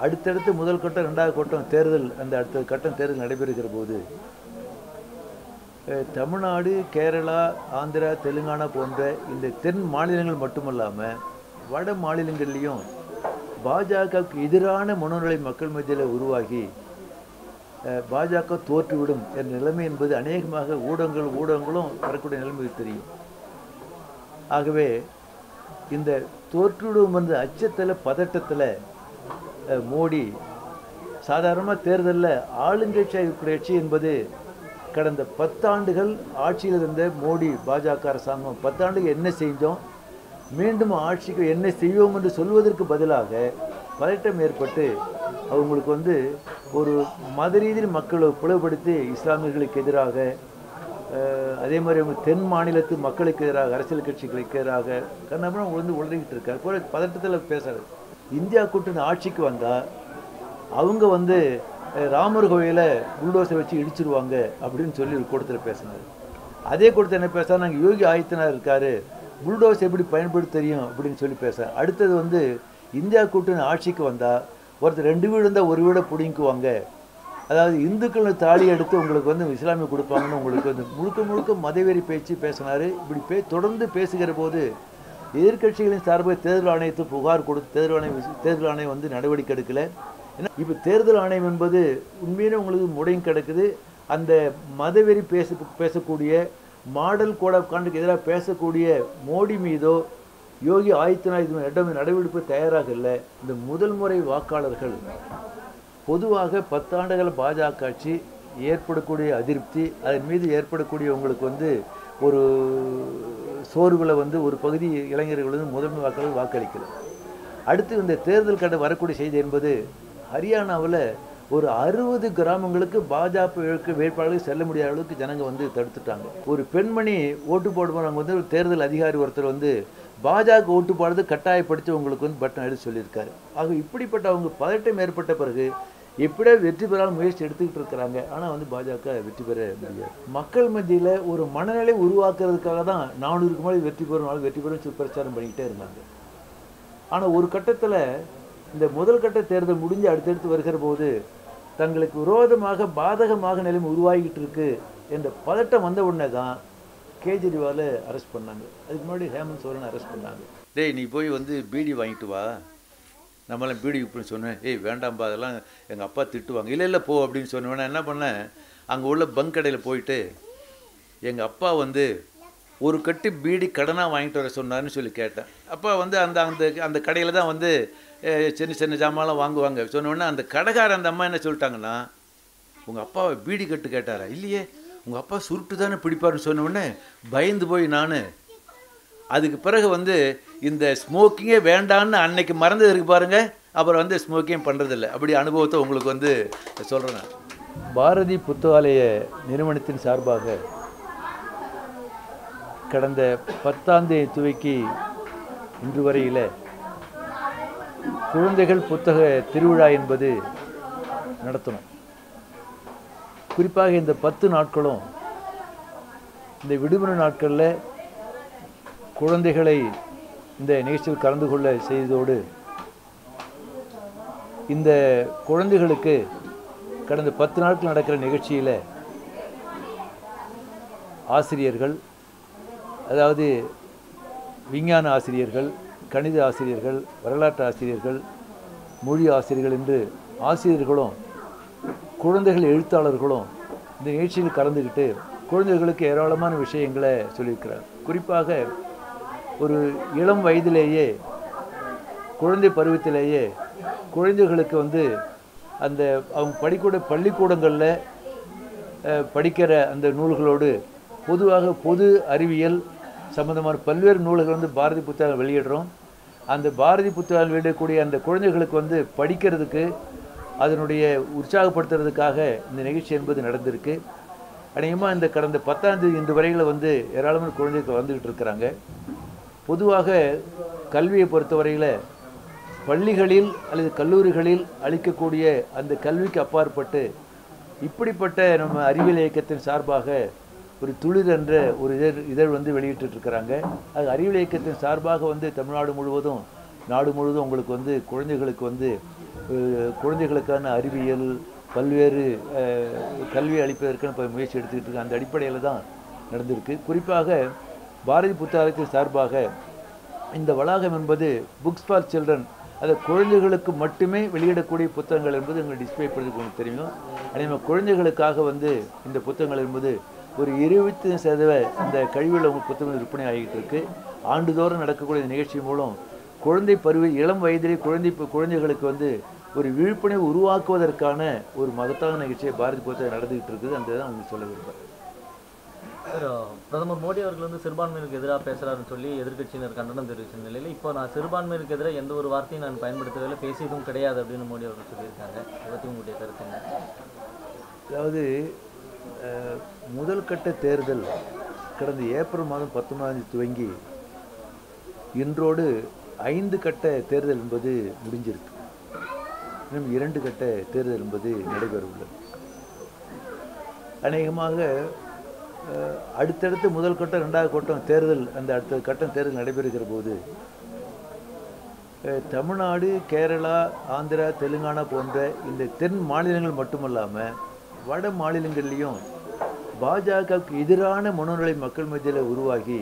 அடுத்தடுத்து முதல் கட்டம் ரெண்டாவது கட்டம் தேர்தல் அந்த அடுத்த கட்டம் தேர்தல் நடைபெறுகிற போது தமிழ்நாடு, கேரளா, ஆந்திரா, தெலுங்கானா போன்ற இந்த தென் மாநிலங்கள் மட்டுமல்லாமல் வட மாநிலங்கள்லேயும் பாஜகவுக்கு எதிரான மனோநிலை மக்கள் மத்தியில் உருவாகி பாஜக தோற்றுவிடும் என்ற நிலைமை என்பது அநேகமாக ஊடகங்களும் வரக்கூடிய நிலைமை தெரியும். ஆகவே இந்த தோற்றுவிடும் என்ற அச்சத்தில் பதட்டத்தில் மோடி சாதாரணமாக தேர்தலில் ஆளுங்கட்சியாக இருக்கிற கட்சி என்பது கடந்த 10 ஆண்டுகள் ஆட்சியில் இருந்த மோடி பாஜக அரசாங்கம் 10 ஆண்டுகள் என்ன செஞ்சோம், மீண்டும் ஆட்சிக்கு என்ன செய்வோம் என்று சொல்வதற்கு பதிலாக பதட்டம் ஏற்பட்டு அவங்களுக்கு ஒரு மத ரீதியில் மக்களை பிளவுபடுத்தி இஸ்லாமியர்களுக்கு எதிராக, அதே மாதிரி அவங்க தென் மாநிலத்து மக்களுக்கு எதிராக, அரசியல் கட்சிகளுக்கு எதிராக கண்ணாமூச்சி உளறிக்கிட்டு இருக்காரு. போல பதட்டத்தில் பேசுறாரு. இந்தியா கூட்டணி ஆட்சிக்கு வந்தால் அவங்க ராமர் கோயிலை புல்டோசர் வச்சு இடிச்சிருவாங்க அப்படின்னு சொல்லி ஒரு கூட்டத்தில் பேசினார். அதே கூட்டத்தில் என்ன பேச, நாங்கள் யோகி ஆதித்யநாத் இருக்காரு, புல்டோஸ் எப்படி பயன்படுத்த தெரியும் அப்படின்னு சொல்லி பேச. அடுத்தது இந்தியா கூட்டணி ஆட்சிக்கு வந்தால் ஒருத்தர் 2 வீடு இருந்தால் ஒரு வீடை பிடிங்குவாங்க, அதாவது இந்துக்கள் தாலி எடுத்து உங்களுக்கு இஸ்லாமிய கொடுப்பாங்கன்னு உங்களுக்கு முழுக்க மதவெறி பேச்சு பேசினார். இப்படி தொடர்ந்து பேசுகிற போது எதிர்கட்சிகளின் சார்பாக தேர்தல் ஆணையத்தை புகார் கொடுத்து தேர்தல் ஆணையம் நடவடிக்கை எடுக்கலை. ஏன்னா இப்போ தேர்தல் ஆணையம் என்பது உண்மையிலே உங்களுக்கு முடங்கி கிடக்குது. அந்த மதவெறி பேசக்கூடிய மாடல் கோட் ஆஃப் கான்டக்ட் எதிராக பேசக்கூடிய மோடி மீதோ யோகி ஆதித்யநாத் நடவடிக்கை தயாராக இல்லை. இந்த முதல் முறை வாக்காளர்கள் பொதுவாக 10 ஆண்டுகள் பாஜக ஆட்சி ஏற்படக்கூடிய அதிருப்தி, அதன் மீது ஏற்படக்கூடிய உங்களுக்கு ஒரு சோர்வில் ஒரு பகுதி இளைஞர்கள் முதன்மை வாக்காளர்கள் வாக்களிக்கல. அடுத்து இந்த தேர்தல் கட்ட வரக்கூடிய செய்தி என்பது ஹரியானாவில் ஒரு 60 கிராமங்களுக்கு பாஜக வேட்பாளர்கள் செல்ல முடியாத அளவுக்கு ஜனங்க தடுத்துட்டாங்க. ஒரு பெண்மணி ஓட்டு போடுவாங்க ஒரு தேர்தல் அதிகாரி ஒருத்தர் பாஜக ஓட்டு போடுறது கட்டாயப்படுத்தி உங்களுக்கு பட்டன் எடுத்து சொல்லியிருக்காரு. ஆக இப்படிப்பட்ட அவங்க பதட்டம் ஏற்பட்ட பிறகு எப்படியா வெற்றி பெறாமல் முயற்சி எடுத்துக்கிட்டு இருக்கிறாங்க. ஆனால் பாஜக வெற்றி பெற முடியாது. மக்கள் மத்தியில் ஒரு மனநிலை உருவாக்குறதுக்காக தான் 400க்கு மேலே வெற்றி பெறும் பிரச்சாரம் பண்ணிக்கிட்டே இருந்தாங்க. ஆனால் ஒரு கட்டத்தில் இந்த முதல் கட்ட தேர்தல் முடிஞ்சு அடுத்தடுத்து வருகிற போது தங்களுக்கு விரோதமாக பாதகமாக நிலைமை உருவாகிட்டு இருக்கு என்ற பதட்டம் வந்த உடனே தான் கேஜ்ரிவாலை அரெஸ்ட் பண்ணாங்க. அதுக்கு முன்னாடி ஹேமந்த் சோரனை அரெஸ்ட் பண்ணாங்க. டேய் நீ போய் பீடி வாங்கிட்டு வா, நம்மளாம் பீடி இப்படின்னு சொன்னேன். வேண்டாம்பா அதெல்லாம் எங்கள் அப்பா திட்டுவாங்க. இல்லை போ அப்படின்னு சொன்னேன். என்ன பண்ணேன், அங்கே உள்ள பங்க் கடையில் போயிட்டு எங்கள் அப்பா ஒரு கட்டு பீடி கடனாக வாங்கிட்டு வர சொன்னார்னு சொல்லி கேட்டேன். அப்போ அந்த அந்த அந்த கடையில் தான் சின்ன ஜாமான்லாம் வாங்குவாங்க. சொன்னோடனே அந்த கடைக்கார அந்த அம்மா என்ன சொல்லிட்டாங்கன்னா, உங்கள் அப்பாவை பீடி கட்டு கேட்டாரா? இல்லையே, உங்கள் அப்பா சுருட்டு தானே பிடிப்பாருன்னு சொன்னோடனே பயந்து போய் நான் அதுக்கு பிறகு இந்த ஸ்மோக்கிங்கே வேண்டான்னு அன்னைக்கு மறந்தது இருக்கு பாருங்கள். அப்புறம் ஸ்மோக்கிங் பண்ணுறதில்ல. அப்படி அனுபவத்தை உங்களுக்கு சொல்கிறேன். பாரதி புத்தகாலய நிறுவனத்தின் சார்பாக கடந்த 10ஆம் தேதி துவக்கி இன்று வரையில் குழந்தைகள் புத்தக திருவிழா என்பது நடத்தணும். குறிப்பாக இந்த 10 நாட்களும் இந்த விடுமுறை நாட்களில் குழந்தைகளை இந்த நிகழ்ச்சியில் கலந்து கொள்ள செய்ததோடு இந்த குழந்தைகளுக்கு கடந்த 10 நாட்கள் நடக்கிற நிகழ்ச்சியில் ஆசிரியர்கள், அதாவது விஞ்ஞான ஆசிரியர்கள், கணித ஆசிரியர்கள், வரலாற்று ஆசிரியர்கள், மொழி ஆசிரியர்கள் என்று ஆசிரியர்களும் குழந்தைகள் எழுத்தாளர்களும் இந்த நிகழ்ச்சியில் கலந்துக்கிட்டு குழந்தைகளுக்கு ஏராளமான விஷயங்களை சொல்லியிருக்கிறார். குறிப்பாக ஒரு இளம் வயதிலேயே, குழந்தை பருவத்திலேயே குழந்தைகளுக்கு அந்த அவங்க படிக்கூட பள்ளிக்கூடங்களில் படிக்கிற அந்த நூல்களோடு பொதுவாக பொது அறிவியல் சம்பந்தமான பல்வேறு நூல்கள் பாரதி புத்தகம் வெளியிடுறோம். அந்த பாரதி புத்தகம் வெளியிடக்கூடிய அந்த குழந்தைகளுக்கு படிக்கிறதுக்கு அதனுடைய உற்சாகப்படுத்துறதுக்காக இந்த நிகழ்ச்சி என்பது நடந்திருக்கு. அநேகமாக இந்த கடந்த 10ஆம் தேதி இன்று வரையில் ஏராளமான குழந்தைகள் வந்துக்கிட்டு இருக்கிறாங்க. பொதுவாக கல்வியை பொறுத்தவரையில் பள்ளிகளில் அல்லது கல்லூரிகளில் அளிக்கக்கூடிய அந்த கல்விக்கு அப்பாற்பட்டு இப்படிப்பட்ட நம்ம அறிவியல் இயக்கத்தின் சார்பாக ஒரு துளிர் என்ற ஒரு இதழ் வெளியிட்டிருக்கிறாங்க. அது அறிவியல் இயக்கத்தின் சார்பாக தமிழ்நாடு முழுவதும் நாடு முழுவதும் உங்களுக்கு குழந்தைகளுக்கு குழந்தைகளுக்கான அறிவியல் பல்வேறு கல்வி அளிப்பதற்கான இப்போ முயற்சி எடுத்துக்கிட்டு இருக்கு. அந்த அடிப்படையில் தான் நடந்திருக்கு. குறிப்பாக பாரதி புத்தகத்தின் சார்பாக இந்த வளாகம் என்பது புக்ஸ் ஃபார் சில்ட்ரன், அதை குழந்தைகளுக்கு மட்டுமே வெளியிடக்கூடிய புத்தகங்கள் என்பது எங்களுக்கு டிஸ்பிளே பண்ணுறதுக்கு உங்களுக்கு தெரியும். அதே மாதிரி குழந்தைகளுக்காக இந்த புத்தகங்கள் என்பது ஒரு 25% இந்த கழிவுள்ள உங்கள் புத்தகங்கள் விற்பனை ஆகிட்டு இருக்கு. ஆண்டுதோறும் நடக்கக்கூடிய நிகழ்ச்சி மூலம் குழந்தை பருவ இளம் வயதிலே குழந்தைகளுக்கு ஒரு விழிப்புணர்வு உருவாக்குவதற்கான ஒரு மகத்தான நிகழ்ச்சியை பாரதி புத்தகம் நடந்துகிட்டு இருக்குது. அந்த தான் உங்களுக்கு சொல்ல விரும்புகிறேன். பிரதமர் மோடி அவர்கள் சிறுபான்மையினருக்கு எதிராக பேசுகிறாருன்னு சொல்லி எதிர்கட்சியினர் கண்டனம் தெரிவித்த நிலையில் இப்போ நான் சிறுபான்மையினருக்கு எதிராக எந்த ஒரு வார்த்தையும் நான் பயன்படுத்தவில்லை, பேசியதும் கிடையாது அப்படின்னு மோடி அவர்கள் சொல்லியிருக்காங்க. அதை பற்றி உங்களுடைய கருத்துங்க? அதாவது முதல் கட்ட தேர்தல் கடந்த ஏப்ரல் மாதம் 19 துவங்கி இன்றோடு 5 கட்ட தேர்தல் என்பது முடிஞ்சிருக்கு. இன்னும் 2 கட்ட தேர்தல் என்பது நடைபெற உள்ளது. அநேகமாக அடுத்தடுத்து முதல் கட்டம் 2வது கட்டம் தேர்தல் அந்த அடுத்த கட்டம் தேர்தல் நடைபெறுகிற போது தமிழ்நாடு, கேரளா, ஆந்திரா, தெலுங்கானா போன்ற இந்த தென் மாநிலங்கள் மட்டுமல்லாமல் வட மாநிலங்கள்லேயும் பாஜகவுக்கு எதிரான மனோநிலை மக்கள் மத்தியில் உருவாகி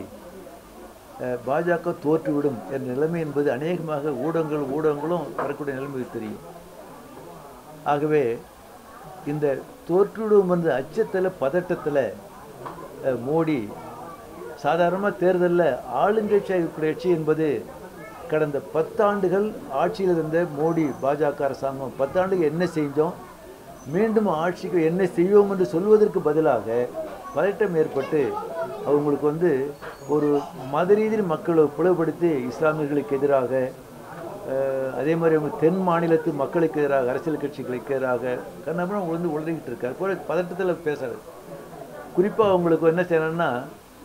பாஜக தோற்றுவிடும் என்ற நிலைமை என்பது அநேகமாக ஊடகங்களும் வரக்கூடிய நிலைமை தெரியும். ஆகவே இந்த தோற்றுவிடும் என்ற அச்சத்தில் பதட்டத்தில் மோடி சாதாரணமாக தேர்தலில் ஆளுங்கட்சியாக இருக்கக்கூடிய கட்சி என்பது கடந்த 10 ஆண்டுகள் ஆட்சியில் இருந்த மோடி பாஜக அரசாங்கம் 10 ஆண்டுகள் என்ன செஞ்சோம், மீண்டும் ஆட்சிக்கு என்ன செய்வோம் என்று சொல்வதற்கு பதிலாக பதட்டம் ஏற்பட்டு அவங்களுக்கு ஒரு மத ரீதியில் மக்களை பிளவுபடுத்தி இஸ்லாமியர்களுக்கு எதிராக, அதே மாதிரி அவங்க தென் மாநிலத்து மக்களுக்கு எதிராக, அரசியல் கட்சிகளுக்கு எதிராக கண்ணபுரம் உழந்துக்கிட்டு இருக்காரு. பதட்டத்தில் பேசுறது. குறிப்பாக அவங்களுக்கு என்ன செய்யணும்னா,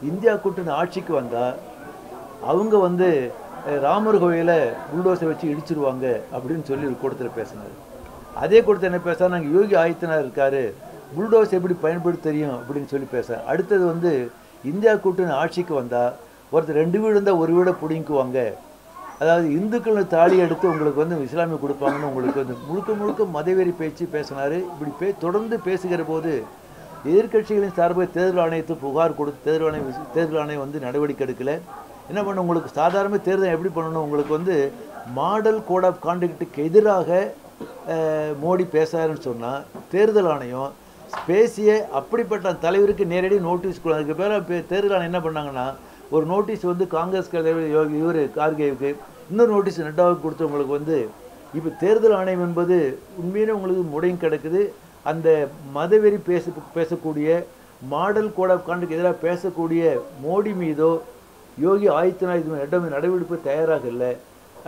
இந்தியா கூட்டணி ஆட்சிக்கு வந்தால் அவங்க ராமர் கோயிலை புல்டோஸை வச்சு இடிச்சிருவாங்க அப்படின்னு சொல்லி ஒரு கூட்டத்தில் பேசினார். அதே கூட்டத்தில் என்ன பேச, நாங்கள் யோகி ஆதித்யநாத் இருக்காரு, புல்டோஸ் எப்படி பயன்படுத்த தெரியும் அப்படின்னு சொல்லி பேச. அடுத்தது இந்தியா கூட்டணி ஆட்சிக்கு வந்தால் ஒருத்தர் 2 வீடு இருந்தால் ஒரு வீடை பிடிங்குவாங்க, அதாவது இந்துக்கள் தாலி எடுத்து உங்களுக்கு இஸ்லாமிய கொடுப்பாங்கன்னு உங்களுக்கு முழுக்க மதவெறி பேச்சு பேசினார். இப்படி தொடர்ந்து பேசுகிற போது எதிர்கட்சிகளின் சார்பாக தேர்தல் ஆணையத்தை புகார் கொடுத்து தேர்தல் ஆணையம் நடவடிக்கை எடுக்கலை. என்ன பண்ண, உங்களுக்கு சாதாரண தேர்தல் எப்படி பண்ணணும், உங்களுக்கு மாடல் கோட் ஆஃப் கான்டக்டுக்கு எதிராக மோடி பேசுகிறாருன்னு சொன்னால் தேர்தல் ஆணையம் பேசிய அப்படிப்பட்ட தலைவருக்கு நேரடி நோட்டீஸ் கொடுக்க பேர தேர்தல் ஆணையம் என்ன பண்ணாங்கன்னா, ஒரு நோட்டீஸ் காங்கிரஸ் தலைவர் இவர் கார்கேவுக்கு, இன்னொரு நோட்டீஸ் நட்டாவுக்கு கொடுத்தவங்களுக்கு இப்போ தேர்தல் ஆணையம் என்பது உண்மையிலே உங்களுக்கு முடங்கி கிடக்குது. அந்த மதவெறி பேசக்கூடிய மாடல் கோட் ஆஃப் கான்டக்ட் எதிராக பேசக்கூடிய மோடி மீதோ யோகி ஆதித்யநாத் நடவடிக்கை தயாராக இல்லை.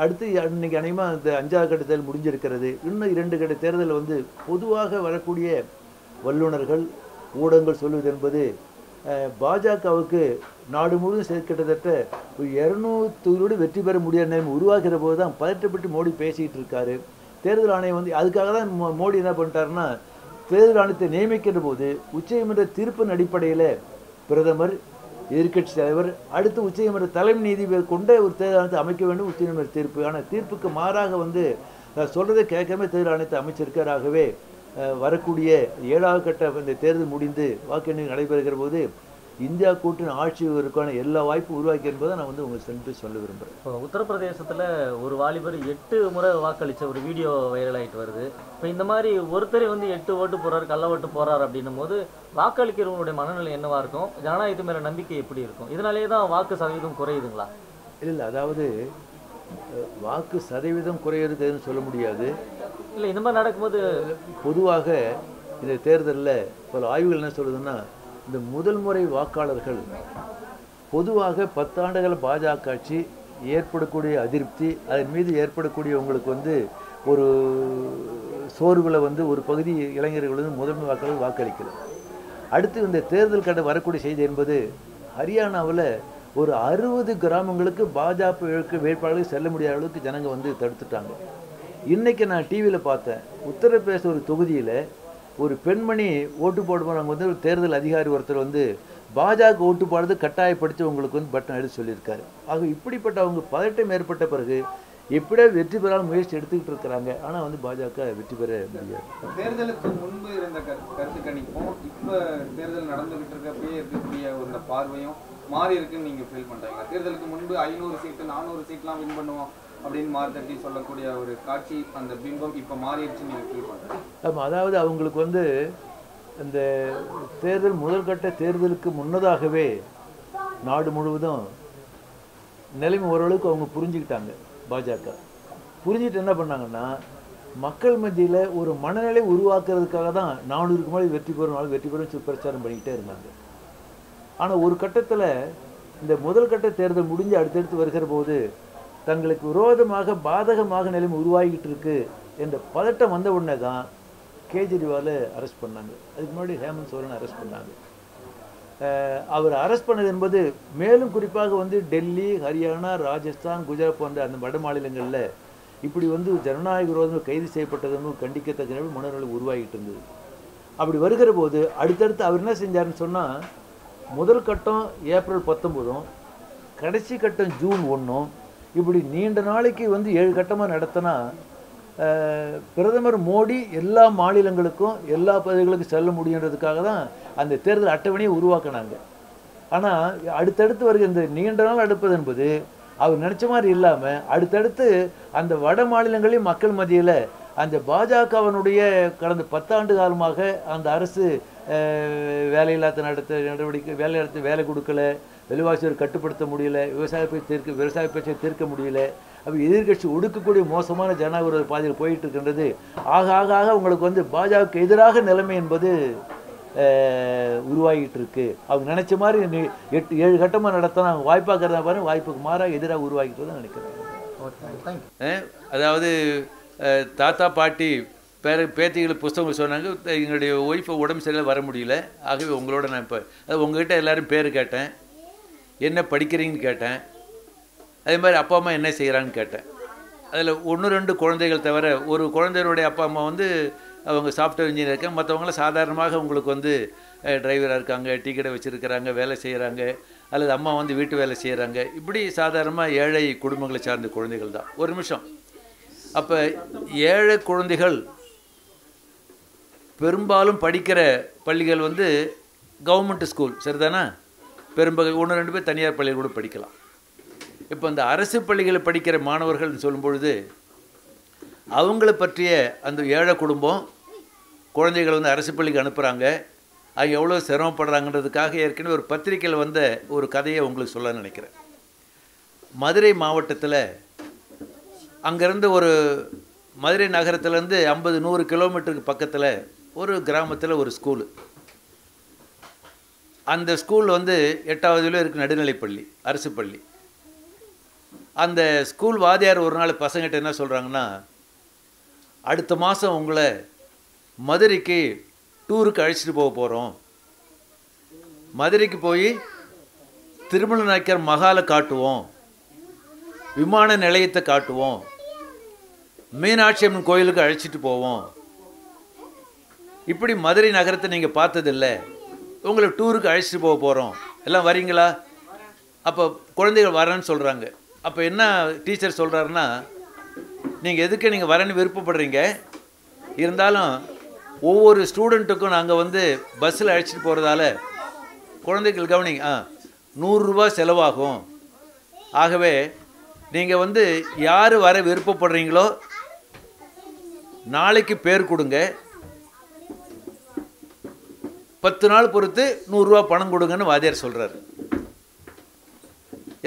அடுத்து இன்னைக்கு அநேகமாக இந்த 5வது கட்ட தேர்தல் முடிஞ்சிருக்கிறது. இன்னும் 2 கட்ட தேர்தல் பொதுவாக வரக்கூடிய வல்லுநர்கள் ஊடகங்கள் சொல்வது என்பது பாஜகவுக்கு நாடு முழுவதும் கிட்டத்தட்ட ஒரு 200 வெற்றி பெற முடியாத நிலைமை உருவாகிற போது தான் பதற்றப்பட்டு மோடி பேசிகிட்டு இருக்காரு. தேர்தல் ஆணையம் அதுக்காக தான் மோடி என்ன பண்ணிட்டாருன்னா, தேர்தல் ஆணையத்தை நியமிக்கிற போது உச்சநீதிமன்ற தீர்ப்பின் அடிப்படையில் பிரதமர், எதிர்கட்சி தலைவர், அடுத்து உச்சநீதிமன்ற தலைமை நீதிபதி கொண்ட ஒரு தேர்தல் ஆணையத்தை அமைக்க வேண்டும் உச்சநீதிமன்ற தீர்ப்பு. ஆனால் தீர்ப்புக்கு மாறாக சொல்றதை கேட்காம தேர்தல் ஆணையத்தை அமைச்சிருக்கார். ஆகவே வரக்கூடிய 7வது கட்ட இந்த தேர்தல் முடிந்து வாக்கு எண்ணிக்கை நடைபெறுகிற போது இந்தியா கூட்டணி ஆட்சிக்கான எல்லா வாய்ப்பும் உருவாக்கி என்பதை நான் உங்களுக்கு சென்று சொல்ல விரும்புகிறேன். இப்போ உத்தரப்பிரதேசத்தில் ஒரு வாலிபர் 8 முறை வாக்களித்த ஒரு வீடியோ வைரல் ஆகிட்டு வருது. இப்போ இந்த மாதிரி ஒருத்தரை 8 ஓட்டு போடுறாரு, கள்ள ஓட்டு போடுறாரு அப்படின்னும் போது வாக்களிக்கிறவங்களுடைய மனநிலை என்னவா இருக்கும், ஜனநாயகத்து மேலே நம்பிக்கை எப்படி இருக்கும்? இதனாலேயே தான் வாக்கு சதவீதம் குறையுதுங்களா? இல்லை, அதாவது வாக்கு சதவீதம் குறையிறதுன்னு சொல்ல முடியாது. இல்லை, இந்த மாதிரி நடக்கும்போது பொதுவாக இந்த தேர்தலில் பல ஆய்வுகள் என்ன சொல்லுதுன்னா, இந்த முதல் முறை வாக்காளர்கள் பொதுவாக 10 ஆண்டுகள் பாஜக ஆட்சி ஏற்படக்கூடிய அதிருப்தி, அதன் மீது ஏற்படக்கூடிய உங்களுக்கு ஒரு சோர்வில் ஒரு பகுதி இளைஞர்கள் முதன்மை வாக்காளர்கள் வாக்களிக்கல. அடுத்து இந்த தேர்தல் கட்ட வரக்கூடிய செய்தி என்பது ஹரியானாவில் ஒரு 60 கிராமங்களுக்கு பாஜக வேட்பாளர்கள் செல்ல முடியாத அளவுக்கு ஜனங்க தடுத்துட்டாங்க. இன்றைக்கி நான் டிவியில் பார்த்தேன், உத்தரப்பிரதேச ஒரு தொகுதியில் ஒரு பெண்மணி ஓட்டு போடுவாங்க ஒரு தேர்தல் அதிகாரி ஒருத்தர் பாஜக ஓட்டு போடுறது கட்டாயப்படுத்தி உங்களுக்கு பட்டன் எடுத்து சொல்லியிருக்காரு. ஆக இப்படிப்பட்ட அவங்க பதட்டம் ஏற்பட்ட பிறகு எப்படியா வெற்றி பெறாமல் முயற்சி எடுத்துக்கிட்டு இருக்கிறாங்க. ஆனால் வந்து பாஜக வெற்றி பெற முடியாது. தேர்தலுக்கு முன்பு இருந்த கருத்து கணிப்பும் இப்போ தேர்தல் நடந்துகிட்டு இருக்கப்பயே இருக்கக்கூடிய ஒரு பார்வையும் மாறி இருக்குன்னு நீங்க ஃபீல் பண்றீங்க? தேர்தலுக்கு முன்பு 500 சீட்டு 400 சீட்லாம் வின் பண்ணுவோம் அப்படின்னு மார்த்தட்டி சொல்லக்கூடிய ஒரு காட்சி, அந்த பிம்பம் இப்போ மாறிடுச்சு நீங்க ஃபீல் பண்றீங்க? ஆமாம், அதாவது அவங்களுக்கு வந்து இந்த தேர்தல் முதல்கட்ட தேர்தலுக்கு முன்னதாகவே நாடு முழுவதும் நிலைமை ஓரளவுக்கு அவங்க புரிஞ்சுக்கிட்டாங்க. பாஜக புரிஞ்சுட்டு என்ன பண்ணாங்கன்னா, மக்கள் மத்தியில் ஒரு மனநிலை உருவாக்குறதுக்காக தான் 400க்கு மேலே வெற்றி பெறும் பிரச்சாரம் பண்ணிக்கிட்டே இருந்தாங்க. ஆனால் ஒரு கட்டத்தில் இந்த முதல் கட்ட தேர்தல் முடிஞ்சு அடுத்தடுத்து வருகிற போது தங்களுக்கு விரோதமாக பாதகமாக நிலைமை உருவாகிட்டு இருக்கு என்ற பதட்டம் வந்த உடனே தான் கேஜ்ரிவாலை அரெஸ்ட் பண்ணாங்க. அதுக்கு முன்னாடி ஹேமந்த் சோரனை அரெஸ்ட் பண்ணாங்க. அவர் அரெஸ்ட் பண்ணது என்பது மேலும் குறிப்பாக வந்து டெல்லி, ஹரியானா, ராஜஸ்தான், குஜராத் போன்ற அந்த வட மாநிலங்களில் இப்படி வந்து ஜனநாயக விரோதங்கள் கைது செய்யப்பட்டதுன்னு கண்டிக்கத்தக்க மனநிலை உருவாகிட்டு இருந்தது. அப்படி வருகிற போது அடுத்தடுத்து அவர் என்ன செஞ்சாருன்னு சொன்னால், முதல் கட்டம் ஏப்ரல் 19, கடைசி கட்டம் ஜூன் 1, இப்படி நீண்ட நாளைக்கு வந்து 7 கட்டமாக நடத்தினா பிரதமர் மோடி எல்லா மாநிலங்களுக்கும் எல்லா பதவிகளுக்கும் செல்ல முடியுன்றதுக்காக தான் அந்த தேர்தல் அட்டவணையை உருவாக்கினாங்க. ஆனால் அடுத்தடுத்து வருகிற இந்த நீண்ட நாள் அடுப்பது என்பது அவர் நினச்ச மாதிரி இல்லாமல் அடுத்தடுத்து அந்த வட மாநிலங்களையும் மக்கள் மத்தியில் அந்த பாஜகவனுடைய கடந்த 10 ஆண்டு காலமாக அந்த அரசு வேலையில்லாத நடவடிக்கை, வேலை கொடுக்கல, விலைவாசியை கட்டுப்படுத்த முடியல, விவசாய பிரச்சனை தீர்க்க முடியல. அப்போ எதிர்கட்சி ஒடுக்கக்கூடிய மோசமான ஜனநாயக பாதையில் போயிட்டு இருக்கின்றது. ஆக ஆக ஆக உங்களுக்கு வந்து பாஜக எதிராக நிலைமை என்பது உருவாகிட்டு இருக்கு. அவங்க நினைச்ச மாதிரி 8-7 கட்டமாக நடத்தினா அவங்க வாய்ப்பாக்கிறதா பாருங்க, வாய்ப்புக்கு மாறாக எதிராக உருவாகிட்டு தான் நினைக்கிறேன். அதாவது தாத்தா பாட்டி பேத்திகள் புஸ்தகங்கள் சொன்னாங்க, எங்களுடைய ஒய்ஃபை உடம்பு சரியில்லை வர முடியல, ஆகவே உங்களோட நான் இப்போ உங்ககிட்ட எல்லோரும் பேர் கேட்டேன், என்ன படிக்கிறீங்கன்னு கேட்டேன், அதே மாதிரி அப்பா அம்மா என்ன செய்கிறான்னு கேட்டேன். அதில் 1-2 குழந்தைகள் தவிர ஒரு குழந்தைகளுடைய அப்பா அம்மா வந்து அவங்க சாஃப்ட்வேர் இன்ஜினியர் இருக்காங்க, மற்றவங்களாம் சாதாரணமாக உங்களுக்கு வந்து டிரைவராக இருக்காங்க, டீ கடை வச்சுருக்கிறாங்க, வேலை செய்கிறாங்க, அல்லது அம்மா வந்து வீட்டு வேலை செய்கிறாங்க. இப்படி சாதாரணமாக ஏழை குடும்பங்களை சார்ந்த குழந்தைகள் தான். ஒரு நிமிஷம். அப்போ ஏழை குழந்தைகள் பெரும்பாலும் படிக்கிற பள்ளிகள் வந்து கவர்மெண்ட் ஸ்கூல், சரிதானா? பெரும்பகை 1-2 பேர் தனியார் பள்ளிகள் கூட படிக்கலாம். இப்போ இந்த அரசு பள்ளிகளில் படிக்கிற மாணவர்கள்னு சொல்லும்பொழுது அவங்கள பற்றிய அந்த ஏழை குடும்பம் குழந்தைகள் வந்து அரசு பள்ளிக்கு அனுப்புகிறாங்க, அவங்க எவ்வளோ சிரமப்படுறாங்கன்றதுக்காக ஏற்கனவே ஒரு பத்திரிக்கையில் வந்த ஒரு கதையை உங்களுக்கு சொல்ல நினைக்கிறேன். மதுரை மாவட்டத்தில் அங்கேருந்து ஒரு மதுரை நகரத்துலேருந்து 50-100 கிலோமீட்டருக்கு பக்கத்தில் ஒரு கிராமத்தில் ஒரு ஸ்கூலு. அந்த ஸ்கூல் வந்து 8ஆவதுல இருக்குது, நடுநிலைப்பள்ளி, அரசு பள்ளி. அந்த ஸ்கூல் வாத்தியார் ஒரு நாள் பசங்கிட்ட என்ன சொல்கிறாங்கன்னா, அடுத்த மாதம் உங்களை மதுரைக்கு டூருக்கு அழைச்சிட்டு போக போகிறோம், மதுரைக்கு போய் திருமண நாயக்கர் மகாலை காட்டுவோம், விமான நிலையத்தை காட்டுவோம், மீனாட்சி அம்மன் கோயிலுக்கு அழைச்சிட்டு போவோம், இப்படி மதுரை நகரத்தை நீங்கள் பார்த்ததில்லை, உங்களை டூருக்கு அழைச்சிட்டு போக போகிறோம், எல்லாம் வரீங்களா? அப்போ குழந்தைகள் வரேன்னு சொல்கிறாங்க. அப்போ என்ன டீச்சர் சொல்கிறாருன்னா, நீங்கள் வரேன்னு விருப்பப்படுறீங்க, இருந்தாலும் ஒவ்வொரு ஸ்டூடெண்ட்டுக்கும் நாங்கள் வந்து பஸ்ஸில் அழைச்சிட்டு போகிறதால குழந்தைகள் கவனிங்க, 100 ரூபா செலவாகும், ஆகவே நீங்கள் வந்து யார் வர விருப்பப்படுறீங்களோ நாளைக்கு பேர் கொடுங்க, 10 நாள் பொறுத்து 100 ரூபா பணம் கொடுங்கன்னு வாத்தியார் சொல்கிறார்.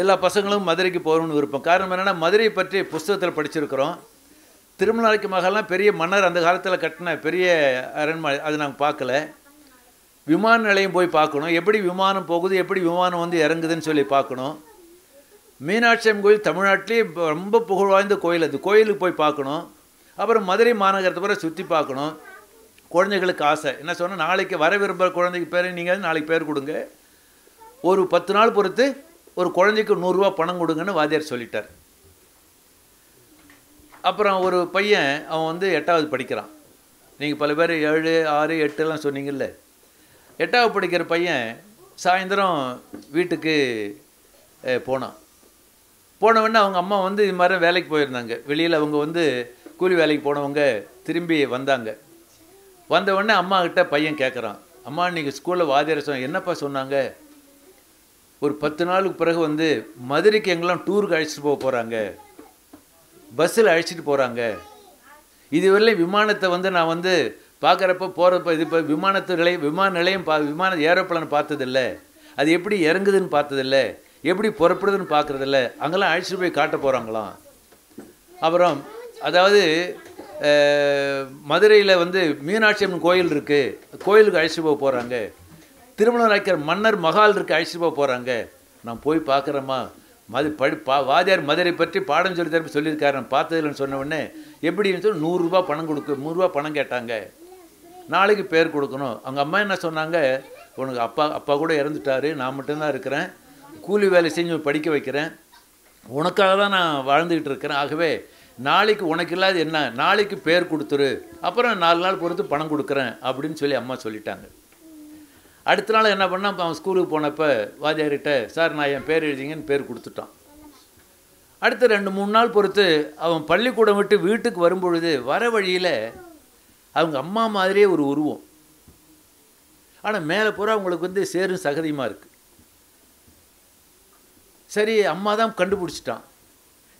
எல்லா பசங்களும் மதுரைக்கு போகணும்னு விருப்பம். காரணம் என்னென்னா, மதுரையை பற்றி புஸ்தகத்தில் படிச்சிருக்கிறோம். திருமலைக்கு மகள்லாம் பெரிய மன்னர் அந்த காலத்தில் கட்டின பெரிய அரண்மனை, அது நாங்கள் பார்க்கல. விமான நிலையம் போய் பார்க்கணும், எப்படி விமானம் போகுது, எப்படி விமானம் வந்து இறங்குதுன்னு சொல்லி பார்க்கணும். மீனாட்சி அம்மன் கோயில் தமிழ்நாட்டிலே ரொம்ப புகழ் வாய்ந்த கோயில், அது கோயிலுக்கு போய் பார்க்கணும். அப்புறம் மதுரை மாநகரத்தை பிறகு சுற்றி பார்க்கணும். குழந்தைகளுக்கு ஆசை என்ன சொன்னால், நாளைக்கு வர விரும்புகிற குழந்தைக்கு பேர் நீங்கள் நாளைக்கு பேர் கொடுங்க, ஒரு 10 நாள் பொறுத்து ஒரு குழந்தைக்கு 100 ரூபா பணம் கொடுங்கன்னு வாத்தியார் சொல்லிட்டார். அப்புறம் ஒரு பையன், அவன் வந்து 8ஆவது படிக்கிறான். நீங்கள் பல பேர் 7, 6, 8 சொன்னீங்கல்ல. 8ஆவது படிக்கிற பையன் சாயந்தரம் வீட்டுக்கு போனான். போனவொடனே அவங்க அம்மா வந்து இது மாதிரி வேலைக்கு போயிருந்தாங்க. வெளியில் அவங்க வந்து கூலி வேலைக்கு போனவங்க திரும்பி வந்தாங்க. வந்தவுடனே அம்மா கிட்ட பையன் கேட்குறான், அம்மா நீங்கள் ஸ்கூலில் வாத்தியார் சொன்ன என்னப்பா சொன்னாங்க? ஒரு 10 நாளுக்கு பிறகு வந்து மதுரைக்கு எங்கெல்லாம் டூருக்கு அழைச்சிட்டு போக போகிறாங்க, பஸ்ஸில் அழைச்சிட்டு போகிறாங்க. இதுவரையிலும் விமானத்தை வந்து நான் வந்து பார்க்குறப்ப போகிறப்ப இது இப்போ விமான நிலையம் விமான ஏரோப்ளேன் பார்த்ததில்லை, அது எப்படி இறங்குதுன்னு பார்த்ததில்லை, எப்படி புறப்படுதுன்னு பார்க்குறதில்ல, அங்கெல்லாம் அழைச்சிட்டு போய் காட்ட போகிறாங்களாம். அப்புறம் அதாவது மதுரையில் வந்து மீனாட்சி அம்மன் கோயில் இருக்குது, கோயிலுக்கு அழைச்சிட்டு போக போகிறாங்க. திருமணம் மன்னர் மகால் இருக்குது, அழைச்சிட்டு போக போகிறாங்க. நான் போய் பார்க்குறேம்மா, வாத்தியார் மதுரை பற்றி பாடம் சொல்லி தரப்ப சொல்லியிருக்காரு, நான் பார்த்ததில்லைன்னு சொன்ன உடனே எப்படின்னு சொல்லி 100 ரூபா பணம் 100 ரூபா பணம் கேட்டாங்க. நாளைக்கு பேர் கொடுக்கணும். அவங்க அம்மா என்ன சொன்னாங்க, உனக்கு அப்பா கூட இறந்துட்டாரு, நான் மட்டும்தான் இருக்கிறேன், கூலி வேலை செஞ்சு படிக்க வைக்கிறேன், உனக்காக தான் நான் வாழ்ந்துக்கிட்டு இருக்கிறேன், ஆகவே நாளைக்கு உனக்கு இல்லாத என்ன, நாளைக்கு பேர் கொடுத்துரு, அப்புறம் 4 நாள் பொறுத்து பணம் கொடுக்குறேன் அப்படின்னு சொல்லி அம்மா சொல்லிட்டாங்க. அடுத்த நாள் என்ன பண்ணால் அவன் ஸ்கூலுக்கு போனப்போ வாத்தியார்கிட்ட, சார் நான் என் பேர் எழுதிங்கன்னு பேர் கொடுத்துட்டான். அடுத்த 2-3 நாள் பொறுத்து அவன் பள்ளிக்கூடம் விட்டு வீட்டுக்கு வரும்பொழுது வர வழியில் அவங்க அம்மா மாதிரியே ஒரு உருவம், ஆனால் மேலே பூரா அவங்களுக்கு வந்து சேரும் சகதியமாக இருக்குது. சரி அம்மா தான் கண்டுபிடிச்சிட்டான்.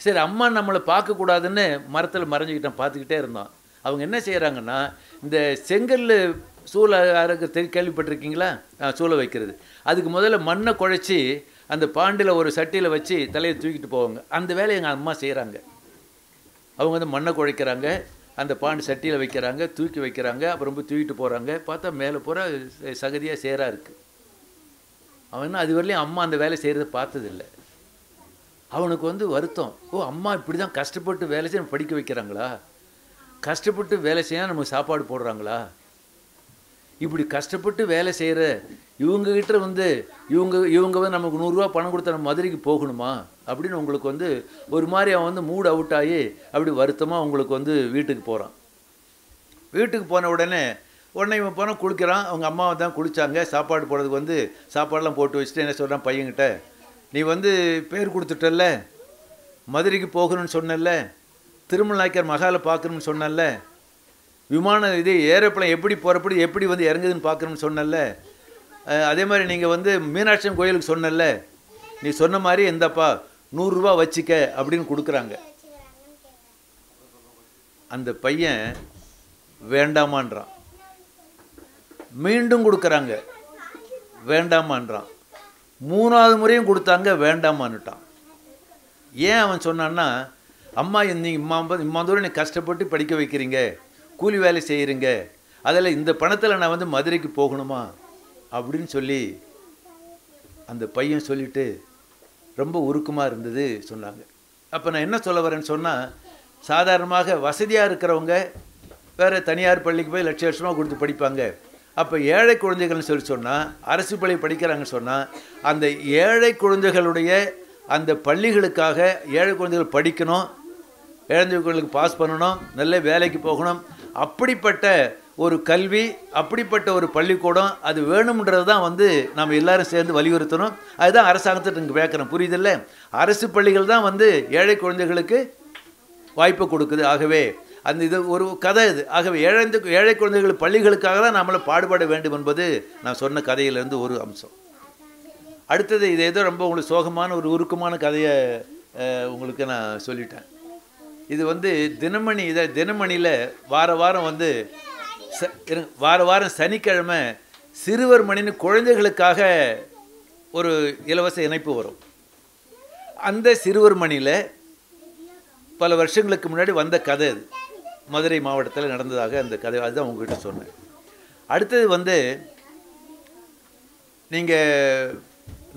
சரி அம்மா நம்மளை பார்க்கக்கூடாதுன்னு மரத்தில் மறைஞ்சிக்கிட்டான், பார்த்துக்கிட்டே இருந்தான். அவங்க என்ன செய்கிறாங்கன்னா, இந்த செங்கல் சூளை அரைக்க கேள்விப்பட்டிருக்கீங்களா? சூளை வைக்கிறது, அதுக்கு முதல்ல மண்ணை குழைச்சி அந்த பாண்டில் ஒரு சட்டியில் வச்சு தலையை தூக்கிட்டு போவாங்க. அந்த வேலையை எங்கள் அம்மா செய்கிறாங்க. அவங்க வந்து மண்ணை குழைக்கிறாங்க, அந்த பாண்டு சட்டியில் வைக்கிறாங்க, தூக்கி வைக்கிறாங்க, அப்புறம் போய் தூக்கிட்டு போகிறாங்க. பார்த்தா மேலே பூரா சகதியாக சேராக இருக்குது. அவன் அது வரலையும் அம்மா அந்த வேலை செய்கிறத பார்த்ததில்லை. அவனுக்கு வந்து வருத்தம், ஓ அம்மா இப்படி தான் கஷ்டப்பட்டு வேலை செய்ய படிக்க வைக்கிறாங்களா, கஷ்டப்பட்டு வேலை செய்ய நமக்கு சாப்பாடு போடுறாங்களா, இப்படி கஷ்டப்பட்டு வேலை செய்கிற இவங்ககிட்ட வந்து இவங்க வந்து நமக்கு 100 ரூபா பணம் கொடுத்தா நம்ம மதுரைக்கு போகணுமா அப்படின்னு உங்களுக்கு வந்து ஒரு மாதிரி அவன் வந்து மூட் அவுட் ஆகி அப்படி வருத்தமாக உங்களுக்கு வந்து வீட்டுக்கு போகிறான். வீட்டுக்கு போன உடனே இவன் போனால் குளிக்கிறான். அவங்க அம்மாவை தான் குளித்தாங்க. சாப்பாடு போடுறதுக்கு வந்து சாப்பாடெலாம் போட்டு வச்சுட்டு என்ன சொல்கிறான் பையன்கிட்ட, நீ வந்து பேர் கொடுத்துட்டல்ல, மதுரைக்கு போகணும்னு சொன்னல, திருமலாய்க்கார் மகாலை பார்க்கணும்னு சொன்னல, விமானம் இது ஏரோப்ளேன் எப்படி புறப்படி எப்படி வந்து இறங்குதுன்னு பார்க்கணும்னு சொன்னல, அதே மாதிரி நீங்கள் வந்து மீனாட்சி அம்மன் கோயிலுக்கு சொன்னல, நீ சொன்ன மாதிரி எந்தப்பா 100 ரூபா வச்சுக்க அப்படின்னு கொடுக்குறாங்க. அந்த பையன் வேண்டாமான்றான். மீண்டும் கொடுக்குறாங்க, வேண்டாமான்றான். 3வது முறையும் கொடுத்தாங்க, வேண்டாமான்னுட்டான். ஏன் அவன் சொன்னான்னா, அம்மா நீங்கள் இம்மா தூரம் நீ கஷ்டப்பட்டு படிக்க வைக்கிறீங்க, கூலி வேலை செய்கிறீங்க, அதில் இந்த பணத்தில் நான் வந்து மதுரைக்கு போகணுமா அப்படின்னு சொல்லி அந்த பையன் சொல்லிட்டு ரொம்ப உருக்கமாக இருந்தது சொன்னாங்க. அப்போ நான் என்ன சொல்ல வரேன்னு சொன்னால், சாதாரணமாக வசதியாக இருக்கிறவங்க வேறு தனியார் பள்ளிக்கு போய் லட்ச லட்சமாக கொடுத்து படிப்பாங்க. அப்போ ஏழை குழந்தைகள்னு சொல்லி சொன்னால், அரசு பள்ளி படிக்கிறாங்கன்னு சொன்னால், அந்த ஏழை குழந்தைகளுடைய அந்த பள்ளிகளுக்காக ஏழை குழந்தைகள் படிக்கணும், ஏழை குழந்தைகளுக்கு பாஸ் பண்ணணும், நல்ல வேலைக்கு போகணும், அப்படிப்பட்ட ஒரு கல்வி, அப்படிப்பட்ட ஒரு பள்ளிக்கூடம் அது வேணும்ன்றது தான் வந்து நம்ம எல்லாரும் சேர்ந்து வலியுறுத்தணும். அதுதான் அரசாங்கத்திட்ட இங்கே கேட்குறோம், புரியுதில்ல? அரசு பள்ளிகள் தான் வந்து ஏழை குழந்தைகளுக்கு வாய்ப்பு கொடுக்குது. ஆகவே அந்த இது ஒரு கதை இது. ஆகவே ஏழை குழந்தைகள் பள்ளிகளுக்காக தான் நம்மளை பாடுபட வேண்டும் என்பது நான் சொன்ன கதையிலேருந்து ஒரு அம்சம். அடுத்தது இது ஏதோ ரொம்ப உங்களுக்கு சோகமான ஒரு உருக்கமான கதையை உங்களுக்கு நான் சொல்லிட்டேன். இது வந்து தினமணியில் வாரம் வந்து வாரம் சனிக்கிழமை சிறுவர் மணின்னு குழந்தைகளுக்காக ஒரு இலவச இணைப்பு வரும். அந்த சிறுவர் மணியில் பல வருஷங்களுக்கு முன்னாடி வந்த கதை அது, மதுரை மாவட்டத்தில் நடந்ததாக அந்த கதை, அதுதான் உங்ககிட்ட சொன்னேன். அடுத்தது வந்து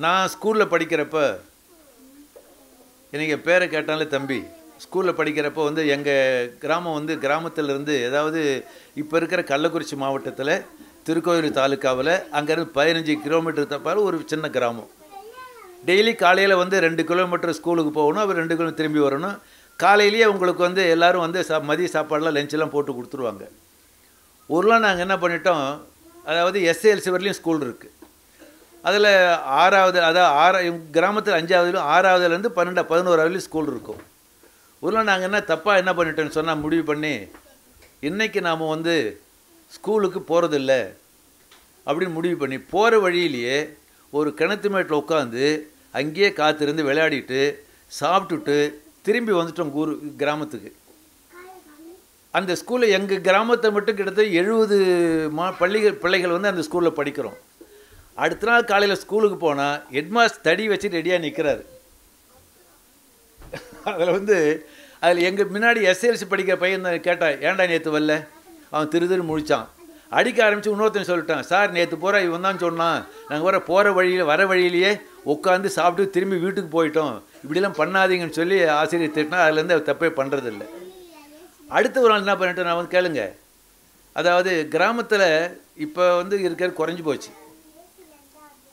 நான் ஸ்கூலில் படிக்கிறப்ப நீங்கள் பேரை கேட்டாலே தம்பி, ஸ்கூலில் படிக்கிறப்போ வந்து எங்கள் கிராமம் வந்து கிராமத்திலேருந்து, அதாவது இப்போ இருக்கிற கள்ளக்குறிச்சி மாவட்டத்தில் திருக்கோயில் தாலுக்காவில் அங்கேருந்து 15 கிலோமீட்டர் தப்பால் ஒரு சின்ன கிராமம். டெய்லி காலையில் வந்து 2 கிலோமீட்டர் ஸ்கூலுக்கு போகணும், அவர் 2 கிலோமீட்டர் திரும்பி வரணும். காலையிலேயே உங்களுக்கு வந்து எல்லோரும் வந்து மதிய சாப்பாடெலாம் லஞ்செலாம் போட்டு கொடுத்துருவாங்க. ஊரில் நாங்கள் என்ன பண்ணிட்டோம், அதாவது SLC வரலையும் ஸ்கூல் இருக்குது. அதில் 6வது, அதாவது கிராமத்தில் 5வதுலையும் 6வதுலேருந்து 12 11வதுலையும் ஸ்கூல் இருக்கும். ஒரு நாள் நாங்கள் என்ன தப்பாக என்ன பண்ணிட்டோன்னு சொன்னால் முடிவு பண்ணி, இன்றைக்கி நாம் வந்து ஸ்கூலுக்கு போகிறதில்ல அப்படின்னு முடிவு பண்ணி, போகிற வழியிலேயே ஒரு கிணத்து மேட்டில் உட்காந்து அங்கேயே காத்திருந்து விளையாடிட்டு சாப்பிட்டுட்டு திரும்பி வந்துட்டோம் கிராமத்துக்கு. அந்த ஸ்கூலில் எங்கள் கிராமத்தை மட்டும் கிட்டத்தட்ட 70 பிள்ளைகள் வந்து அந்த ஸ்கூலில் படிக்கிறோம். அடுத்த நாள் காலையில் ஸ்கூலுக்கு போனால் ஹெட்மாஸ்டர் தடி வச்சு ரெடியாக நிற்கிறாரு. அதில் வந்து அதில் எங்கள் முன்னாடி எஸ்எல்சி படிக்கிற பையன் கேட்டான், ஏன்டா நேற்று வரல? அவன் திரு முழிச்சான். அடிக்க ஆரம்பித்து இன்னொருத்தன் சொல்லிட்டான், சார் நேற்று போகிற இவன் தான் சொன்னான், நாங்கள் வர வழியிலேயே உட்காந்து சாப்பிட்டு திரும்பி வீட்டுக்கு போயிட்டோம், இப்படிலாம் பண்ணாதீங்கன்னு சொல்லி ஆசிரியர் திட்டினா அதுலேருந்து அவர் தப்பே பண்ணுறதில்லை. அடுத்த ஒரு நாள் என்ன பண்ணிட்டேன் நான் வந்து கேளுங்க. அதாவது கிராமத்தில் இப்போ வந்து இருக்கிறது குறைஞ்சி போச்சு.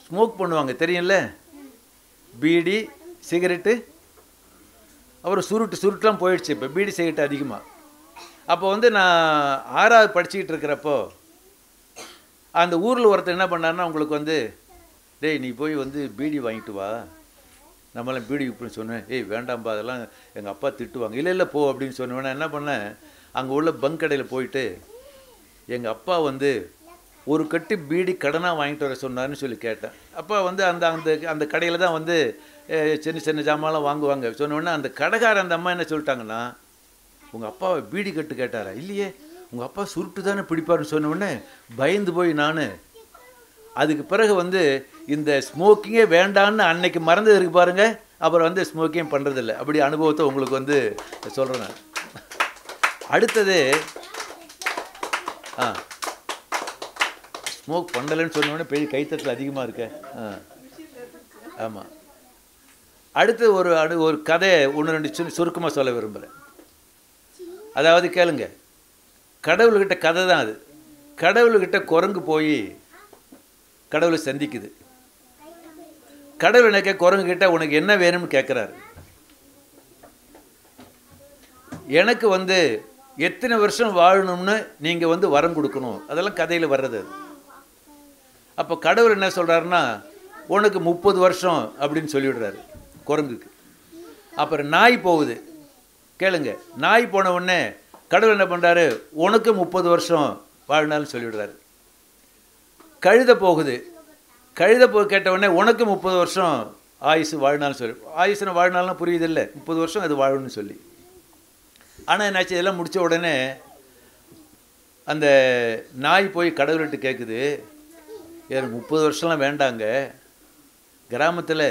ஸ்மோக் பண்ணுவாங்க தெரியும்ல, பீடி சிகரெட்டு, அப்புறம் சுருட்டுலாம் போயிடுச்சு. இப்போ பீடி சிகரெட்டு அதிகமாக. அப்போ வந்து நான் 6வது படிச்சுக்கிட்டு இருக்கிறப்போ அந்த ஊரில் ஒருத்தர் என்ன பண்ணாருன்னா, உங்களுக்கு வந்து டேய் நீ போய் வந்து பீடி வாங்கிட்டு வா, நம்மளாம் பீடி இப்படின்னு சொன்னேன். ஏய் வேண்டாம்பா, அதெல்லாம் எங்கள் அப்பா திட்டுவாங்க. இல்லை போ அப்படின்னு சொன்னேன். என்ன பண்ணேன், அங்கே உள்ள பங்க் கடையில் போயிட்டு எங்கள் அப்பா வந்து ஒரு கட்டு பீடி கடனாக வாங்கிட்டு வர சொன்னார்னு சொல்லி கேட்டேன். அப்போ வந்து அந்த அந்த அந்த கடையில் தான் வந்து சின்ன ஜாமான்லாம் வாங்குவாங்க. சொன்னோடனே அந்த கடைக்காரன் அந்த அம்மா என்ன சொல்லிட்டாங்கன்னா, உங்கள் அப்பாவை பீடி கட்டு கேட்டாரா? இல்லையே, உங்கள் அப்பா சுருட்டு தானே பிடிப்பாருன்னு சொன்னோடனே பயந்து போய் நான் அதுக்கு பிறகு வந்து இந்த ஸ்மோக்கிங்கே வேண்டான்னு அன்னைக்கு மறந்தது இருக்கு பாருங்க. அப்புறம் வந்து ஸ்மோக்கிங் பண்ணுறதில்ல. அப்படி அனுபவத்தை உங்களுக்கு வந்து சொல்கிறேன் நான். அடுத்தது ஸ்மோக் பண்ணலைன்னு சொன்னோடனே பெரிய கைத்தட்டல் அதிகமாக இருக்க. ஆமாம். அடுத்து ஒரு கதை 1-2 சுருக்கமாக சொல்ல விரும்புகிறேன். அதாவது கேளுங்க, கடவுள்கிட்ட கதை தான் அது. கடவுள்கிட்ட குரங்கு போய் கடவுளை சந்திக்குது. கடவுள் என்ன குரங்கு கிட்ட உனக்கு என்ன வேணும்னு கேட்குறாரு. எனக்கு வந்து எத்தனை வருஷம் வாழணும்னு நீங்கள் வந்து வரம் கொடுக்கணும். அதெல்லாம் கதையில் வர்றது. அப்போ கடவுள் என்ன சொல்கிறாருன்னா, உனக்கு 30 வருஷம் அப்படின்னு சொல்லிவிடுறாரு குரங்குக்கு. அப்புறம் நாய் போகுது. கேளுங்க, நாய் போன உடனே கடவுள் என்ன பண்ணுறாரு, உனக்கு 30 வருஷம் வாழ்நாள்னு சொல்லிவிடுறாரு. கழுதை போகுது. கழுதை கேட்ட உடனே உனக்கு 30 வருஷம் ஆயுசு வாழ்நாள்னு சொல்லி. ஆயுசுன்னு வாழ்நாள்லாம் புரியுது இல்லை, 30 வருஷம் அது வாழணும்னு சொல்லி. ஆனால் என்னாச்சு, இதெல்லாம் முடித்த உடனே அந்த நாய் போய் கடவுள்கிட்ட கேட்குது, எனக்கு 30 வருஷம்லாம் வேண்டாங்க. கிராமத்தில்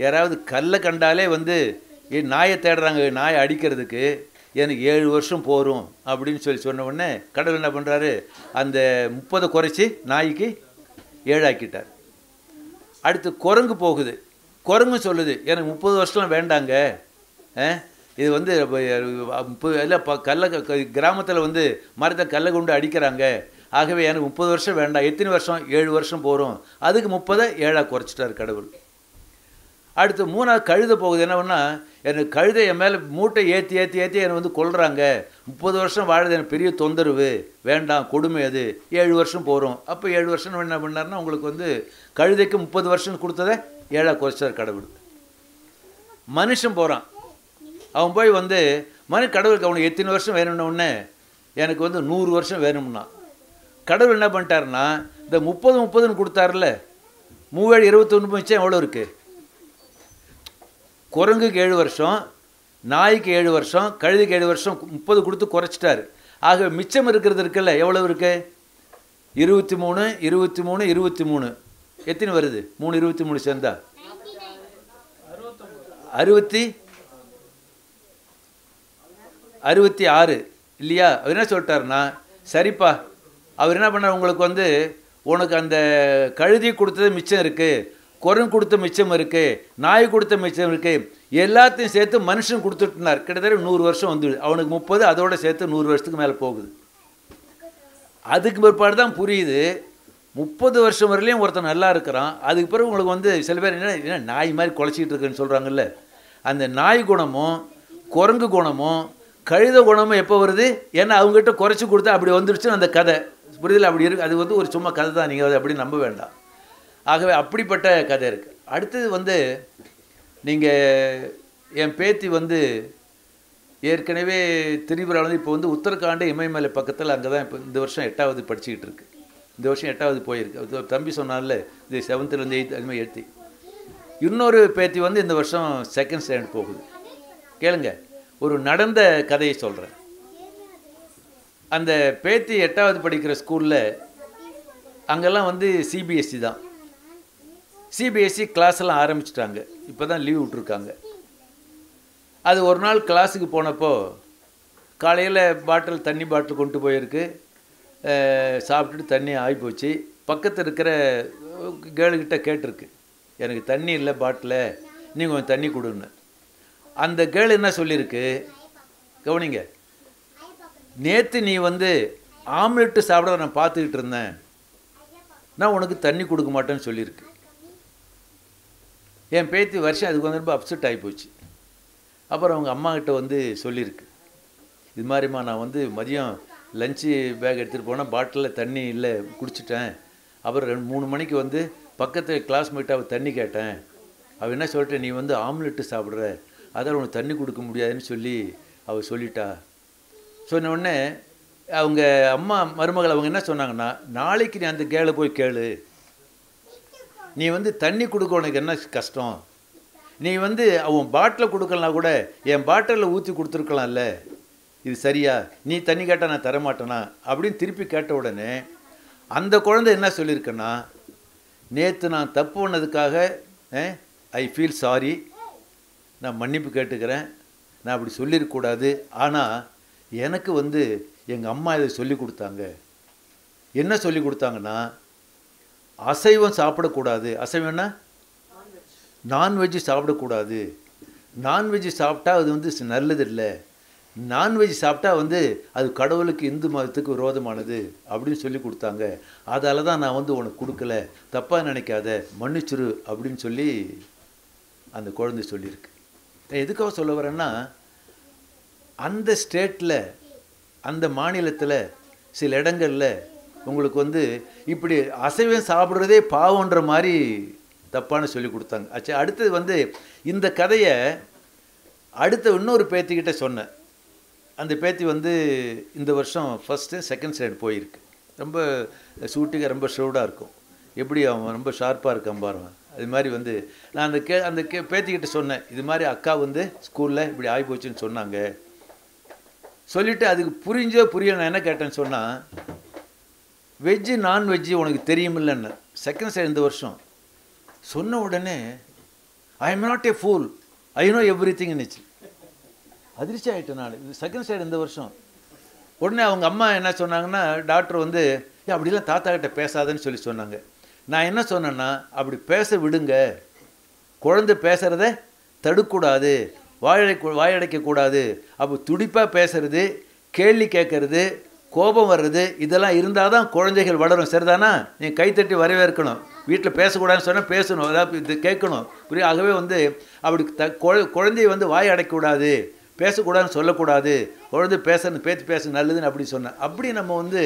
யாராவது கல்லை கண்டாலே வந்து நாயை தேடுறாங்க, நாயை அடிக்கிறதுக்கு, எனக்கு 7 வருஷம் போகும் அப்படின்னு சொன்ன உடனே கடவுள் என்ன பண்ணுறாரு, அந்த 30 குறைச்சி நாய்க்கு 7 ஆக்கிட்டார். அடுத்து குரங்கு போகுது. குரங்கு சொல்லுது, எனக்கு 30 வருஷம்லாம் வேண்டாங்க, இது வந்து இல்லை கிராமத்தில் வந்து மரத்தை கல்லை கொண்டு அடிக்கிறாங்க, ஆகவே எனக்கு 30 வருஷம் வேண்டாம். எத்தனை வருஷம்? 7 வருஷம் போகிறோம். அதுக்கு 30 7 குறைச்சிட்டார் கடவுள். அடுத்து 3வது கழுதை போகுது. என்ன பண்ணால், எனக்கு கழுதை என் மேலே மூட்டை ஏற்றி என்னை வந்து கொல்றாங்க, 30 வருஷம் வாழுது எனக்கு பெரிய தொந்தரவு, வேண்டாம், கொடுமை அது, 7 வருஷம் போகிறோம். அப்போ 7 வருஷம் என்ன பண்ணார்னா, உங்களுக்கு வந்து கழுதைக்கு 30 வருஷம் கொடுத்ததை 7 குறைச்சார் கடவுள். மனுஷன் போகிறான். அவன் போய் வந்து கடவுளுக்கு அவனுக்கு எத்தனை வருஷம் வேணும்னு, எனக்கு வந்து 100 வருஷம் வேணும்னா. கடவுள் என்ன பண்ணிட்டாருன்னா, இந்த 30 கொடுத்தாருல, 3 21 மிச்சம் எவ்வளோ இருக்குது? குரங்குக்கு 7 வருஷம், நாய்க்கு 7 வருஷம், கழுதைக்கு 7 வருஷம், 30 கொடுத்து குறைச்சிட்டாரு. ஆக மிச்சம் இருக்கிறது இருக்குல்ல, எவ்வளோ இருக்கு? 23 23 23 எத்தனை வருது? 3 23 சேர்ந்தா 66 இல்லையா? அவர் என்ன சொல்லிட்டாருன்னா, சரிப்பா, அவர் என்ன பண்ணார், உங்களுக்கு வந்து உனக்கு அந்த கழுதி கொடுத்தது மிச்சம் இருக்குது, குரங்கு கொடுத்த மிச்சம் இருக்குது, நாய் கொடுத்த மிச்சம் இருக்குது, எல்லாத்தையும் சேர்த்து மனுஷன் கொடுத்துட்டுனார். கிட்டத்தட்ட 100 வருஷம் வந்து அவனுக்கு 30, அதோடு சேர்த்து 100 வருஷத்துக்கு மேலே போகுது. அதுக்கு பிற்பாடு தான் புரியுது, 30 வருஷம் வரலையும் ஒருத்தன் நல்லா இருக்கிறான். அதுக்கு பிறகு உங்களுக்கு வந்து சில பேர் என்ன நாய் மாதிரி குலைச்சிக்கிட்டு இருக்குன்னு சொல்கிறாங்கல்ல, அந்த நாய் குணமும் குரங்கு குணமும் கழுத குணமும் எப்போ வருது? ஏன்னா அவங்ககிட்ட குறைச்சி கொடுத்தா அப்படி வந்துடுச்சுன்னு அந்த கதை புரியுதில்ல, அப்படி இருக்குது. அது வந்து ஒரு சும்மா கதை தான், நீங்கள் அதை அப்படி நம்ப வேண்டாம். ஆகவே அப்படிப்பட்ட கதை இருக்குது. அடுத்தது வந்து நீங்கள் என் பேத்தி வந்து ஏற்கனவே திரிபுராவில் வந்து இப்போ வந்து உத்தரகாண்ட் இமயமலை பக்கத்தில் அங்கே தான் இப்போ இந்த வருஷம் 8வது படிச்சுக்கிட்டு இருக்கு. இந்த வருஷம் 8வது போயிருக்கு. தம்பி சொன்னால இது 7th 8th அது மாதிரி 8th. இன்னொரு பேத்தி வந்து இந்த வருஷம் 2nd ஸ்டாண்டர்ட் போகுது. கேளுங்க, ஒரு நடந்த கதையை சொல்கிறேன். அந்த பேத்தி 8வது படிக்கிற ஸ்கூலில் அங்கெல்லாம் வந்து சிபிஎஸ்சி தான். சிபிஎஸ்சி கிளாஸெல்லாம் ஆரம்பிச்சிட்டாங்க. இப்போ தான் லீவ் விட்ருக்காங்க. அது ஒரு நாள் கிளாஸுக்கு போனப்போ காலையில் தண்ணி பாட்டில் கொண்டு போயிருக்கு. சாப்பிட்டுட்டு தண்ணி ஆகி போச்சு. பக்கத்தில் இருக்கிற கேர்ளுக்கிட்ட கேட்டிருக்கு, எனக்கு தண்ணி இல்லை பாட்டில், நீங்கள் கொஞ்சம் தண்ணி கொடுன்னு. அந்த கேர்ள் என்ன சொல்லியிருக்கு கவனிங்க, நேற்று நீ வந்து ஆம்லெட்டு சாப்பிட நான் பார்த்துக்கிட்டு இருந்தேன், நான் உனக்கு தண்ணி கொடுக்க மாட்டேன்னு சொல்லியிருக்கு. என் பேத்தி வருஷம் அதுக்கு வந்து ரொம்ப அப்செட் ஆகி போச்சு. அப்புறம் அவங்க அம்மாக்கிட்ட வந்து சொல்லியிருக்கு, இது மாதிரிம்மா நான் வந்து மதியம் லஞ்சு பேக் எடுத்துகிட்டு போனால் பாட்டிலில் தண்ணி இல்லை குடிச்சிட்டேன். அப்புறம் 3 மணிக்கு வந்து பக்கத்து கிளாஸ்மேட்டாக அவள் தண்ணி கேட்டேன். அவள் என்ன சொல்லிட்டேன், நீ வந்து ஆம்லெட்டு சாப்பிட்ற, அதான் உனக்கு தண்ணி கொடுக்க முடியாதுன்னு சொல்லி அவள் சொல்லிட்டா. சொன்ன உடனே அவங்க அம்மா மருமகள் அவங்க என்ன சொன்னாங்கன்னா, நாளைக்கு நீ அந்த கேளை போய் கேளு, நீ வந்து தண்ணி கொடுக்க உனக்கு என்ன கஷ்டம், நீ வந்து அவன் பாட்டில் கொடுக்கலாம் கூட என் பாட்டிலில் ஊற்றி கொடுத்துருக்கலாம்ல, இது சரியா, நீ தண்ணி கேட்டால் நான் தரமாட்டேனா அப்படின்னு திருப்பி கேட்ட உடனே அந்த குழந்தை என்ன சொல்லியிருக்கேன்னா, நேற்று நான் தப்பு பண்ணதுக்காக ஐ ஃபீல் சாரி, நான் மன்னிப்பு கேட்டுக்கிறேன், நான் அப்படி சொல்லியிருக்கக்கூடாது, ஆனால் எனக்கு வந்து எங்கள் அம்மா இதை சொல்லி கொடுத்தாங்க. என்ன சொல்லி கொடுத்தாங்கன்னா, அசைவம் சாப்பிடக்கூடாது. அசைவம்னா நான்வெஜ்ஜு சாப்பிடக்கூடாது, நான்வெஜ்ஜு சாப்பிட்டா அது வந்து நல்லதில்லை, நான்வெஜ் சாப்பிட்டா வந்து அது கடவுளுக்கு இந்து மதத்துக்கு விரோதமானது அப்படின்னு சொல்லி கொடுத்தாங்க. அதால் தான் நான் வந்து உனக்கு கொடுக்கல, தப்பாக நினைக்காத, மன்னிச்சிரு அப்படின்னு சொல்லி அந்த குழந்தை சொல்லியிருக்கு. எதுக்காக சொல்ல வரேன்னா, அந்த ஸ்டேட்டில் அந்த மாநிலத்தில் சில இடங்களில் உங்களுக்கு வந்து இப்படி அசைவம் சாப்பிட்றதே பாவன்ற மாதிரி தப்பான சொல்லி கொடுத்தாங்க. ஆச்சு. அடுத்தது வந்து இந்த கதையை அடுத்த இன்னொரு பேத்திக்கிட்ட சொன்னேன். அந்த பேத்தி வந்து இந்த வருஷம் 1st 2nd ஸ்டாண்டர்ட் போயிருக்கு. ரொம்ப ஷூட்டிங்காக ரொம்ப ஷூடாக இருக்கும். எப்படி அவன் ரொம்ப ஷார்ப்பாக இருக்கான் பாருங்க. அது மாதிரி வந்து நான் அந்த பேத்திக்கிட்ட சொன்னேன், இது மாதிரி அக்கா வந்து ஸ்கூலில் இப்படி ஆகி போச்சுன்னு சொன்னாங்க. சொல்லிவிட்டு அதுக்கு புரியல. நான் என்ன கேட்டேன்னு சொன்னால், வெஜ்ஜு நான்வெஜ்ஜு உனக்கு தெரியுமில்லன்னு 2nd ஸ்டாண்டர்ட் இந்த வருஷம் சொன்ன உடனே I am not a fool, I know every திங்னுச்சு. அதிர்ச்சி ஆகிட்டேன் நான். இது 2nd ஸ்டாண்டர்ட் இந்த வருஷம். உடனே அவங்க அம்மா என்ன சொன்னாங்கன்னா, டாக்டர் வந்து அப்படிலாம் தாத்தா கிட்ட பேசாதன்னு சொல்லி சொன்னாங்க. நான் என்ன சொன்னேன்னா, அப்படி பேச விடுங்க, குழந்தை பேசுகிறத தடுக்கக்கூடாது, வாயடைக்கக்கூடாது. அப்போ துடிப்பாக பேசுறது, கேள்வி கேட்கறது, கோபம் வர்றது, இதெல்லாம் இருந்தால் தான் குழந்தைகள் வளரும். சரிதானா? நீங்கள் கைத்தட்டி வரவேற்கணும். வீட்டில் பேசக்கூடாதுன்னு சொன்னால் பேசணும், அதாவது இது கேட்கணும். புரியும்? ஆகவே வந்து அப்படி குழந்தைய வந்து வாய் அடைக்கக்கூடாது, பேசக்கூடாதுன்னு சொல்லக்கூடாது, குழந்தை பேத்தி பேச நல்லதுன்னு அப்படி சொன்னேன். அப்படி நம்ம வந்து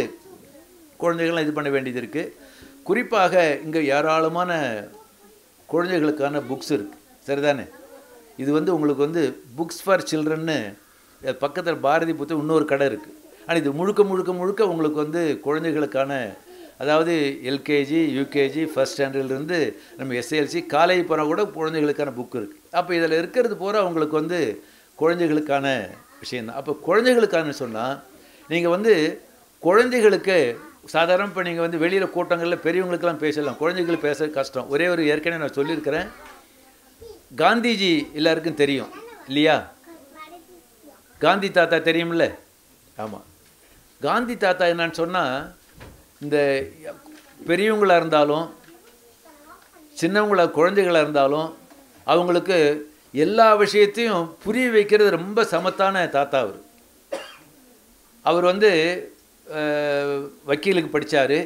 குழந்தைகள்லாம் இது பண்ண வேண்டியது இருக்குது. குறிப்பாக இங்கே ஏராளமான குழந்தைகளுக்கான புக்ஸ் இருக்குது. சரிதானே? இது வந்து உங்களுக்கு வந்து புக்ஸ் ஃபார் சில்ட்ரன்னு பக்கத்தில் பாரதி புத்தகம் இன்னொரு கடை இருக்குது. ஆனால் இது முழுக்க உங்களுக்கு வந்து குழந்தைகளுக்கான, அதாவது எல்கேஜி யூகேஜி 1st ஸ்டாண்டர்ட்லேருந்து நம்ம எஸ்எல்சி காலேஜ் போனால் கூட குழந்தைகளுக்கான புக் இருக்குது. அப்போ இதில் இருக்கிறது பூரா உங்களுக்கு வந்து குழந்தைகளுக்கான விஷயந்தான். அப்போ குழந்தைகளுக்கான சொன்னால் நீங்கள் வந்து குழந்தைகளுக்கு சாதாரண இப்போ நீங்கள் வந்து வெளியில் கூட்டங்களில் பெரியவங்களுக்கெல்லாம் பேசலாம், குழந்தைகளுக்கு பேச கஷ்டம். ஒரே ஒரு ஏற்கனவே நான் சொல்லியிருக்கிறேன், காந்திஜி எல்லாருக்கும் தெரியும் இல்லையா? காந்தி தாத்தா தெரியும்ல? ஆமாம். காந்தி தாத்தா என்னன்னு சொன்னால், இந்த பெரியவங்களாக இருந்தாலும் சின்னவங்களாக குழந்தைகளாக இருந்தாலும் அவங்களுக்கு எல்லா விஷயத்தையும் புரிய வைக்கிறது ரொம்ப சமத்தான தாத்தா. அவர் வந்து வக்கீலுக்கு படித்தார்,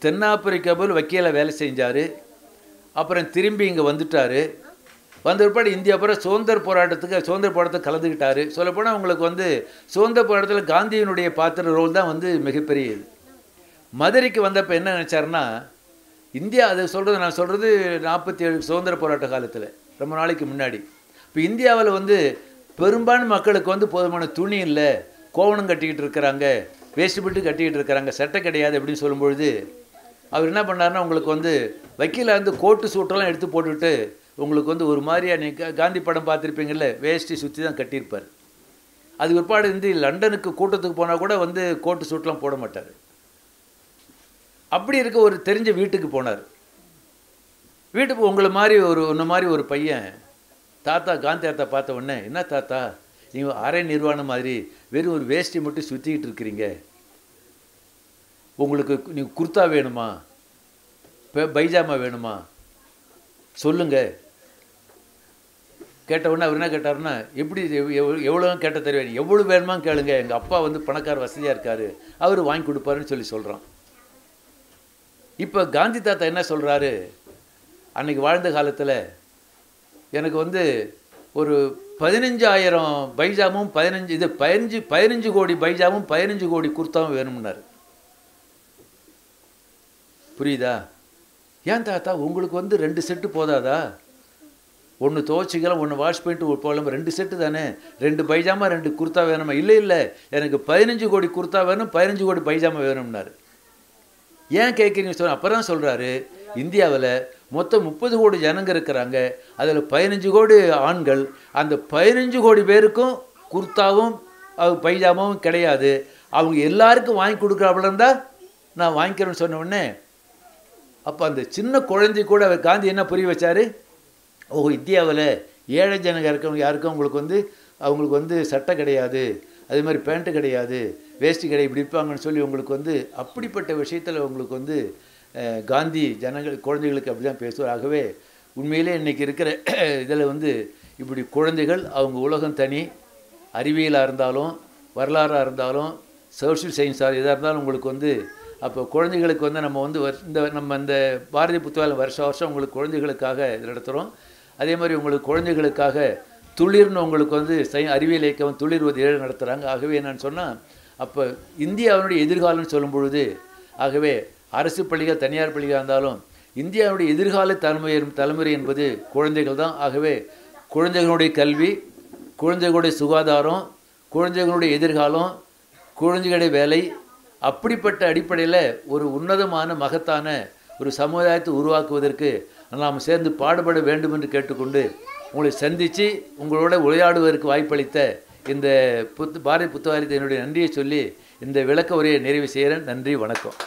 தென்னாப்பிரிக்காவில் வக்கீலை வேலை செஞ்சார், அப்புறம் திரும்பி இங்கே வந்துட்டார். வந்த பிற்பாடு இந்தியா பூரா சுதந்திர போராட்டத்தை கலந்துக்கிட்டார். சொல்லப்போனால் அவங்களுக்கு வந்து சுதந்திர போராட்டத்தில் காந்தியினுடைய பாத்திர ரோல் தான் வந்து மிகப்பெரிய இது. மதுரைக்கு வந்தப்போ என்ன நினச்சாருன்னா, இந்தியா அதை சொல்கிறது, நான் சொல்கிறது 47 சுதந்திர போராட்ட காலத்தில், ரொம்ப நாளைக்கு முன்னாடி. இப்போ இந்தியாவில் வந்து பெரும்பான்மை மக்களுக்கு வந்து போதுமான துணி இல்லை, கோவணம் கட்டிக்கிட்டு இருக்கிறாங்க, வேஷ்டி பிட்டு கட்டிக்கிட்டு இருக்கிறாங்க, சட்டை கிடையாது அப்படின்னு சொல்லும்பொழுது அவர் என்ன பண்ணாருன்னா, உங்களுக்கு வந்து வக்கீலாக இருந்து கோட்டு சூட்டெல்லாம் எடுத்து போட்டுவிட்டு உங்களுக்கு வந்து ஒரு மாதிரியா, நீங்கள் காந்தி படம் பார்த்துருப்பீங்கள்ல, வேஷ்டி சுற்றி தான் கட்டியிருப்பார். அதுக்கு பிற்பாடு வந்து லண்டனுக்கு கூட்டத்துக்கு போனால் கூட வந்து கோட்டு சூட்டெலாம் போட மாட்டார். அப்படி இருக்க ஒரு தெரிஞ்ச வீட்டுக்கு போனார். வீட்டுக்கு உன்ன மாதிரி ஒரு பையன் தாத்தா, காந்தி தாத்தா பார்த்த உடனே, என்ன தாத்தா நீங்கள் அரை நிர்வாணம் மாதிரி வெறும் ஒரு வேஷ்டி மட்டும் சுற்றிக்கிட்டு இருக்கிறீங்க, உங்களுக்கு நீங்கள் குர்தா வேணுமா, பைஜாமா வேணுமா சொல்லுங்க கேட்ட உடனே அவர் என்ன கேட்டாருன்னா, எப்படி எவ்வளோ கேட்ட தெரியாது, எவ்வளோ வேணுமா கேளுங்க, எங்கள் அப்பா வந்து பணக்கார வசதியாக இருக்கார், அவர் வாங்கி கொடுப்பாருன்னு சொல்கிறான். இப்போ காந்தி தாத்தா என்ன சொல்கிறாரு, அன்றைக்கி வாழ்ந்த காலத்தில் எனக்கு வந்து ஒரு 15,000 பைஜாமும் 15 கோடி பைஜாமும் 15 கோடி குர்தாவும் வேணும்னாரு. புரியுதா? ஏன் தாத்தா உங்களுக்கு வந்து 2 செட்டு போதாதா, ஒன்று துவச்சிக்கலாம், ஒன்று வாஷ் பண்ணிட்டு போகலாம், 2 செட்டு தானே, 2 பைஜாமா 2 குர்தா வேணுமா? இல்லை எனக்கு 15 கோடி குர்தா வேணும், 15 கோடி பைஜாமா வேணும்னாரு. ஏன் கேட்குறீங்க சொல்ல? அப்போ தான் சொல்கிறாரு, இந்தியாவில் மொத்தம் 30 கோடி ஜனங்க இருக்கிறாங்க, அதில் 15 கோடி ஆண்கள், அந்த 15 கோடி பேருக்கும் குர்தாவும் பைஜாமாவும் கிடையாது, அவங்க எல்லாருக்கும் வாங்கி கொடுக்குறாப்புல இருந்தால் நான் வாங்கிக்கிறேன்னு சொன்ன உடனே, அப்போ அந்த சின்ன குழந்தை கூட காந்தி என்ன புரிய வச்சார், இந்தியாவில் ஏழை ஜனங்க இருக்கவங்க யாருக்கும் அவங்களுக்கு வந்து சட்டை கிடையாது, அதே மாதிரி பேண்ட்டு கிடையாது, வேஷ்டி கிடையாது, இப்படி இருப்பாங்கன்னு சொல்லி உங்களுக்கு வந்து அப்படிப்பட்ட விஷயத்தில் உங்களுக்கு வந்து காந்தி குழந்தைகளுக்கு அப்படி தான் பேசுவார். ஆகவே உண்மையிலே இன்றைக்கி இருக்கிற இதில் வந்து இப்படி குழந்தைகள் அவங்க உலகம் தனி, அறிவியலாக இருந்தாலும் வரலாறாக இருந்தாலும் சோஷியல் சயின்ஸாக எதாக இருந்தாலும் உங்களுக்கு வந்து அப்போ குழந்தைகளுக்கு வந்து நம்ம வந்து நம்ம இந்த பாரதி புத்தகம் வருஷம் உங்களுக்கு குழந்தைகளுக்காக நடத்துகிறோம். அதே மாதிரி உங்களுக்கு குழந்தைகளுக்காக துளிர்னு உங்களுக்கு வந்து அறிவியல் இயக்கம் துளிர்வது 7 நடத்துகிறாங்க. ஆகவே நான் சொன்னால் அப்போ இந்தியாவினுடைய எதிர்காலம்னு சொல்லும் பொழுது, ஆகவே அரசு பள்ளிகள் தனியார் பள்ளிகள் இருந்தாலும் இந்தியாவுடைய எதிர்கால தலைமுறை என்பது குழந்தைகள் தான். ஆகவே குழந்தைகளுடைய கல்வி, குழந்தைகளுடைய சுகாதாரம், குழந்தைகளுடைய எதிர்காலம், குழந்தைகளுடைய வேலை, அப்படிப்பட்ட அடிப்படையில் ஒரு உன்னதமான மகத்தான ஒரு சமுதாயத்தை உருவாக்குவதற்கு நாம் சேர்ந்து பாடுபட வேண்டும் என்று கேட்டுக்கொண்டு உங்களை சந்தித்து உங்களோட உரையாடுவதற்கு வாய்ப்பளித்த இந்த பாரதி புத்தகாலயத்தை என்னுடைய நன்றியை சொல்லி இந்த விளக்க உரையை நிறைவு செய்கிறேன். நன்றி, வணக்கம்.